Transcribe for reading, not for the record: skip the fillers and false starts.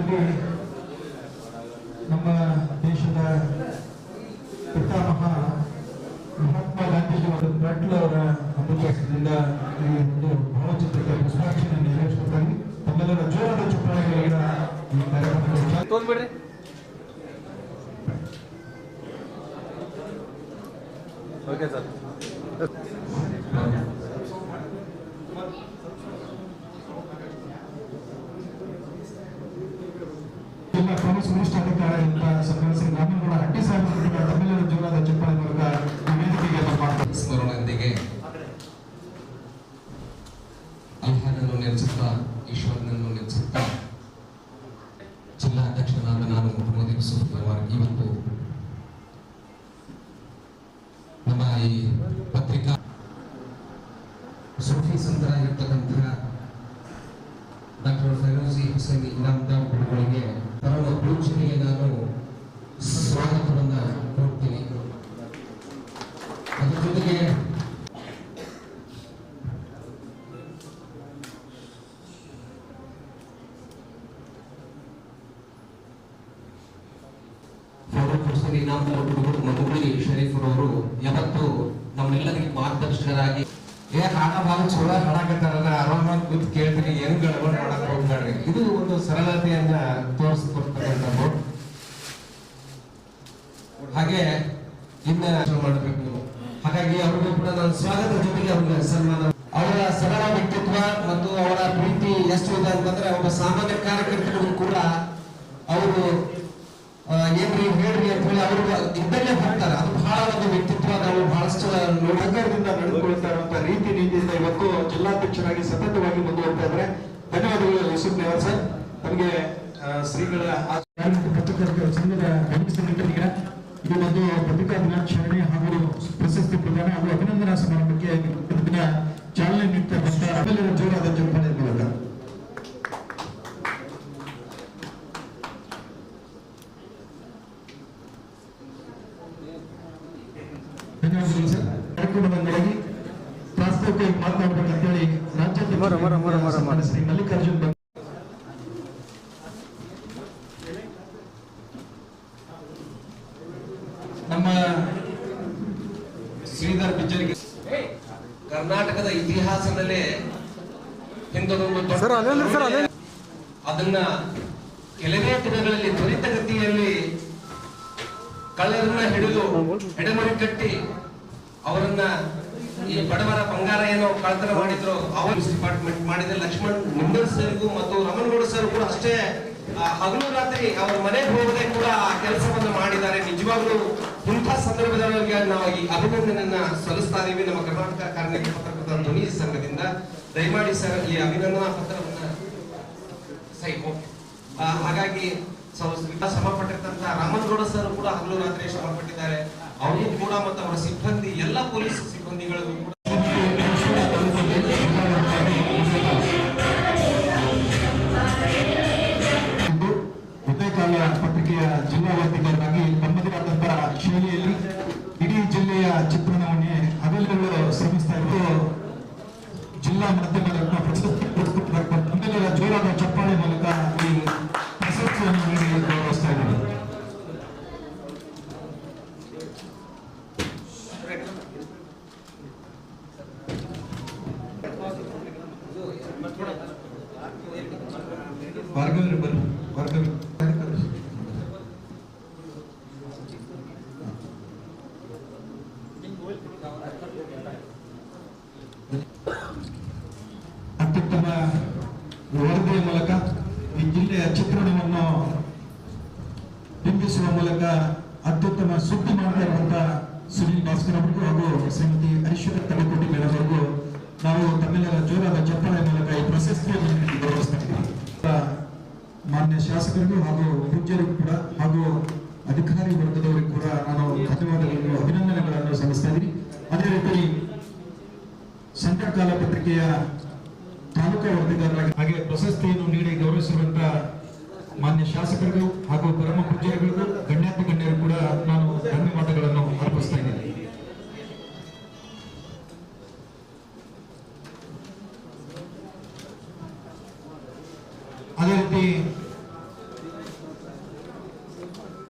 ಸಂದರ್ಭದಲ್ಲಿ ನಮ್ಮ ದೇಶದ ಪಿತಾಮಹ ಮಹಾತ್ಮ ಗಾಂಧೀಜಿಯವರ ಪಟೇಲ್ ಅವರ ಅಮೃತದಿಂದ ಈ ಒಂದು ಭಾವಚಿತ್ರಕ್ಕೆ ಪುಷ್ಪಾರ್ಚನೆ ನೆರವೇರಿಸುತ್ತಾರೆ. ತಮ್ಮೆಲ್ಲರ ಜೋರಾದ ಚಪ್ಪಾಳೆಗಳಿಂದ ಈ ಕಾರ್ಯಕ್ರಮಕ್ಕೆ ಓಕೆ ಸರ್. ಜಿಲ್ಲಾ ಕಾಂಗ್ರೆಸ್ ವರಿಷ್ಠಾಧಿಕಾರಿಯಿಂದ ಸನ್ಮಾನಿಸಿ ರಾಮನಗೌಡ ಹಟ್ಟಿ ಸಾಹೇಬರ ತಮ್ಮೆಲ್ಲರ ಜೋರಾದ ಚಪ್ಪಾಳೆ ಮೂಲಕ ವೇದಿಕೆಗೆ ಸ್ಮರಣೆಯೊಂದಿಗೆ ಅಲ್ಲಾಹನನ್ನು ನೆನೆಸುತ್ತಾ ಈಶ್ವರನನ್ನು ನೆನೆಸುತ್ತಾ ಜಿಲ್ಲಾಧ್ಯಕ್ಷನಾದ ನಾನು ಮೊಹಮ್ಮದ್ ಯೂಸುಫ್ ಪರ್ವಾರ್ ಇವತ್ತು ನಮ್ಮ ಈ ಪತ್ರಿಕಾ ಸೂಫಿ ಸಂತರಾಗಿರ್ತಕ್ಕಂತಹ ಡಾಕ್ಟರ್ ಫೈರೋಜಿ ಹುಸೇನ್ ಇನಾಮ್ದಾರ್ ಗುರುಗಳಿಗೆ ಪರಮ ಪೂಜನೆಗೆ ನಾನು ಸ್ವಾಗತವನ್ನ ಕೊಡ್ತೀನಿ. ಅದರ ಜೊತೆಗೆ ಮಧುಬಳಿ ಶರೀಫ್ ಅವರು ಯಾವತ್ತು ನಮ್ಮೆಲ್ಲರಿಗೆ ಮಾರ್ಗದರ್ಶಕರಾಗಿ ಭಾಗ ಚೋಳ ಹಾಡಾಕತ್ತಾರಲ್ಲ ಆರಾಮಾಗಿ ಕೂತ್ ಕೇಳ್ತೀನಿ, ಏನು ಗಡಬಡ ಮಾಡಕ್ ಹೋಗ್ಬೇಡ್ರಿ. ಇದು ಒಂದು ಸರಳತೆಯನ್ನ ತೋರಿಸ್ಕೊಡ್ತಕ್ಕಂಥದ್ದು. ಹಾಗೆ ಇನ್ನ ಮಾಡಬೇಕು. ಹಾಗಾಗಿ ಅವ್ರಿಗೂ ಕೂಡ ನಾನು ಸ್ವಾಗತ ಜೊತೆಗೆ ಅವ್ರಿಗೆ ಸನ್ಮಾನ. ಅವರ ಸರಳ ವ್ಯಕ್ತಿತ್ವ ಮತ್ತು ಅವರ ಪ್ರೀತಿ ಎಷ್ಟು ಇದೆ ಅಂತಂದ್ರೆ ಒಬ್ಬ ಸಾಮಾನ್ಯ ಕಾರ್ಯಕರ್ತರಿಗೂ ಕೂಡ ಅವರು ಏನ್ರಿ ಹೇಳ್ರಿ ಅಂತ ಹೇಳಿ ಅವರು ಇದ್ದಲ್ಲೇ ಬರ್ತಾರೆ. ಅದು ಬಹಳ ಒಂದು ವ್ಯಕ್ತಿತ್ವ ನಾವು ಬಹಳಷ್ಟು ಸರ್ಕಾರದಿಂದ ನಡೆದುಕೊಳ್ತಾ ಇರುವಂತಹ ರೀತಿ ನೀತಿಯಿಂದ ಇವತ್ತು ಜಿಲ್ಲಾಧ್ಯಕ್ಷರಾಗಿ ಸತತವಾಗಿ ಮುಂದುವರಿತಾ ಇದ್ದಾರೆ. ಧನ್ಯವಾದಗಳು ಯೂಸುಫ್ ನೇವರ್ ಸರ್. ನಮಗೆ ಶ್ರೀಗಳ ಪತ್ರಕರ್ತರ ಸಂಘದ ಗಮನಿಸಿದ ಇದು ಒಂದು ಪತ್ರಿಕಾ ದಿನಾಚರಣೆ ಹಾಗೂ ಪ್ರಶಸ್ತಿ ಪ್ರದಾನ ಹಾಗೂ ಅಭಿನಂದನಾ ಸಮಾರಂಭಕ್ಕೆ ದಿನ ಚಾಲನೆ ನೀಡ್ತಕ್ಕಂಥ ಅವೆಲ್ಲರ ಜೋರಾದ ಚಪ್ಪಾಳೆ ಮೂಲಕ ಧನ್ಯವಾದಗಳು ಸರ್. ಕಾರ್ಯಕ್ರಮದಲ್ಲಿ ಪ್ರಾಸ್ತಾವಿಕವಾಗಿ ಮಾತನಾಡಬೇಕಂತೇಳಿ ರಾಜ್ಯಾಧ್ಯಕ್ಷ ಶ್ರೀ ಮಲ್ಲಿಕಾರ್ಜುನ್ ನಮ್ಮ ಶ್ರೀಧರ್ ಬಿಜ್ಜರಿಗೆ ಕರ್ನಾಟಕದ ಇತಿಹಾಸದಲ್ಲೇ ಹಿಂದೊಂದು ಅದನ್ನ ಕೆಲವೇ ದಿನಗಳಲ್ಲಿ ತ್ವರಿತಗತಿಯಲ್ಲಿ ಕಳ್ಳರನ್ನ ಹಿಡಿದು ಹೆಡಮರಿ ಕಟ್ಟಿ ಅವರನ್ನ ಈ ಬಡವರ ಬಂಗಾರ ಏನೋ ಕಳ್ಳತನ ಮಾಡಿದ್ರು ಅವರು ಡಿಪಾರ್ಟ್ಮೆಂಟ್ ಮಾಡಿದ ಲಕ್ಷ್ಮಣ್ ನಿಂಬಲ್ ಸರ್ಗೂ ಮತ್ತು ರಮಣಗೌಡ ಸರ್ ಕೂಡ ಅಷ್ಟೇ ಹಗಲು ರಾತ್ರಿ ಅವರ ಮನೆಗೆ ಹೋಗದೆ ಕೂಡ ಕೆಲಸವನ್ನ ಮಾಡಿದ್ದಾರೆ. ನಿಜವಾಗ್ಲೂ ಇಂಥ ಸಂದರ್ಭದಲ್ಲಿ ನಾವು ಈ ಅಭಿನಂದನೆಯನ್ನ ಸಲ್ಲಿಸ್ತಾ ಇದೀವಿ ನಮ್ಮ ಕರ್ನಾಟಕ ಕಾರ್ಮಿಕ ಪತ್ರಕರ್ತರ ಧ್ವನಿ ಸಂಘದಿಂದ. ದಯಮಾಡಿ ಸರ್ ಈ ಅಭಿನಂದನಾ ಪತ್ರವನ್ನ ಹಾಗಾಗಿ ಶ್ರಮ ಪಟ್ಟಿರ್ತಂತ ರಾಮನಗೌಡ ಸರ್ ಕೂಡ ಹಗಲು ರಾತ್ರಿ ಶ್ರಮ ಪಟ್ಟಿದ್ದಾರೆ. ಅವರಿಗೂ ಕೂಡ ಮತ್ತು ಅವರ ಸಿಬ್ಬಂದಿ ಎಲ್ಲ ಪೊಲೀಸ್ ಸಿಬ್ಬಂದಿಗಳಿಗೂ ಕೂಡ ಉದಯಕಾಲ ಪತ್ರಿಕೆಯ ಜಿಲ್ಲಾ ವರದಿಗಾರರಾಗಿ ತಮ್ಮದೇ ಆದಂತಹ ಶೈಲಿಯಲ್ಲಿ ಇಡೀ ಜಿಲ್ಲೆಯ ಚಿತ್ರಣವನ್ನೇ ಹಗಲುಗಳು ಶ್ರಮಿಸ್ತಾ ಇದ್ದು ಜಿಲ್ಲಾ ಮಾಧ್ಯಮದ ಪ್ರಶಸ್ತಿ ತಮ್ಮೆಲ್ಲರ ಜೋರಾದ ಚಪ್ಪಾಳೆ ಮೂಲಕ ಈ ಪ್ರಶಸ್ತಿಯನ್ನು ನೀಡಿ ಗೌರವಿಸ್ತಾ ಇದ್ದಾರೆ. ಅತ್ಯುತ್ತಮ ವರದಿಯ ಮೂಲಕ ಈ ಜಿಲ್ಲೆಯ ಚಿತ್ರಣವನ್ನು ಬಿಂಬಿಸುವ ಮೂಲಕ ಅತ್ಯುತ್ತಮ ಸುದ್ದಿ ಮಾಡ್ತಾ ಇರುವಂತಹ ಸುನಿಲ್ ಭಾಸ್ಕರ್ ಅವರಿಗೂ ಹಾಗೂ ಶ್ರೀಮತಿ ಐಶ್ವರ್ಯ ತಲೆಕೋಟಿ ಮೇಡಮ್ ಅವರಿಗೂ ನಾವು ತಮ್ಮೆಲ್ಲರ ಜೋರಾದ ಚಪ್ಪಾಳೆ ಮೂಲಕ ಈ ಪ್ರಶಸ್ತಿಯನ್ನು ಗೌರವಿಸ್ತಾ ಇದ್ದೀವಿ. ಮಾನ್ಯ ಶಾಸಕರಿಗೂ ಹಾಗೂ ಪೂಜ್ಯರಿಗೂ ಕೂಡ ಹಾಗೂ ಅಧಿಕಾರಿ ವರ್ಗದವರಿಗೂ ಕೂಡ ನಾನು ಧನ್ಯವಾದಗಳನ್ನು ಅಭಿನಂದನೆಗಳನ್ನು ಸಲ್ಲಿಸ್ತಾ ಇದ್ದೀನಿ. ಅದೇ ರೀತಿ ಸಂಖ್ಯಾಕಾಲ ಪತ್ರಿಕೆಯ ತಾಲೂಕಾ ವರದಿಗಾರರಾಗಿ ಹಾಗೆ ಪ್ರಶಸ್ತಿಯನ್ನು ನೀಡಿ ಗೌರವಿಸಿರುವಂತಹ ಮಾನ್ಯ ಶಾಸಕರಿಗೂ ಹಾಗೂ ಪರಮ ಪೂಜ್ಯರಿಗೂ ಗಣ್ಯಾತಿ ಗಣ್ಯರು ಕೂಡ ನಾನು ಧನ್ಯವಾದಗಳನ್ನು ಅರ್ಪಿಸ್ತಾ ಇದ್ದೀನಿ. ಅದೇ ರೀತಿ